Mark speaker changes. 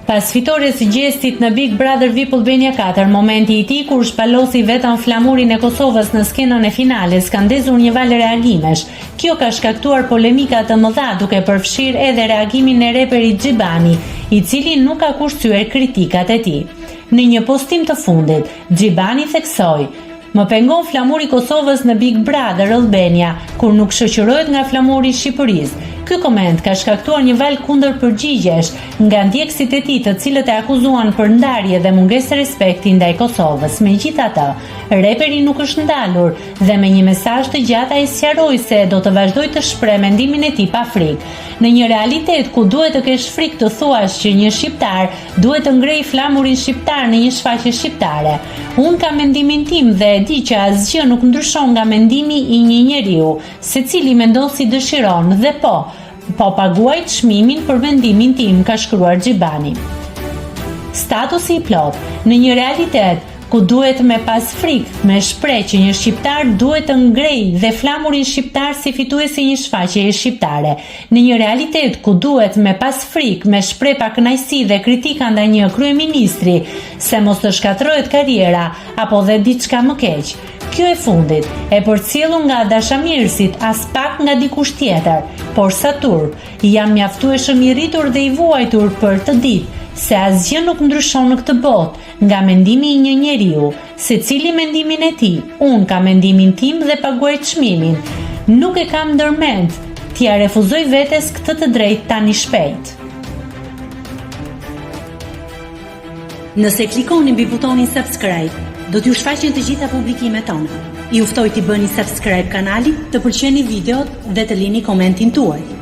Speaker 1: Pas fitores së gjestit në Big Brother VIP Albania 4, momenti I tij kur shpalosi vetëm flamurin e Kosovës në skenën e finales ka ndezur një val reagimesh. Kjo ka shkaktuar polemika të mëdha duke përfshirë edhe reagimin e reperit Xhibani, I cili nuk ka kushtuar kritikat e tij. Në një postim të fundit, Xhibani theksoi: "Më pengon flamuri I Kosovës në Big Brother Albania, kur nuk shoqërohet nga flamuri I Shqipërisë." Ky koment ka shkaktuar një val kundër përgjigjesh nga ndjekësit e tij, të cilët e akuzuan për ndarje dhe mungesë respekti ndaj Kosovës. Megjithatë, reperi nuk është ndalur dhe me një mesazh të gjatë ai sqaroi se do të vazhdojë të shpreh mendimin e tij pa frikë. Në një realitet ku duhet të kesh frikë të thuash që një shqiptar duhet të ngrejë flamurin shqiptar në një shfaqje shqiptare. Unë kam mendimin tim dhe e di që asgjë nuk ndryshon nga mendimi I një njeriu, secili mendon si dëshiron dhe po paguaj çmimin për mendimin tim, ka shkruar Xhibani. Statusi I plot. Në një realitet ku duhet me pas frikë me shpreh që një shqiptar duhet të ngrejë dhe flamurin shqiptar si fituesi I një shfaqjeje shqiptare. Në një realitet ku duhet me pas frikë me shpreh pa kënaqësi dhe kritika ndaj një kryeministri se mos të shkatërrohet karriera apo dhe diçka më keq. Kjo e fundit e përcjellur nga dashamirësit as pak nga dikush tjetër, por sa turp jam mjaftueshëm I rritur dhe I vuajtur për të ditë se asgjë nuk ndryshon në këtë botë nga mendimi I një njeriu, secili mendimin e tij. Unë kam mendimin tim dhe paguaj çmimin. Nuk e kam ndërmend t'ia refuzoj vetes këtë të drejtë tani shpejt.
Speaker 2: Nëse klikoni mbi butonin subscribe, do t'ju shfaqen të gjitha publikimet tona. Ju ftoj t'i bëni subscribe kanalit, të pëlqeni videot dhe të lini komentin tuaj.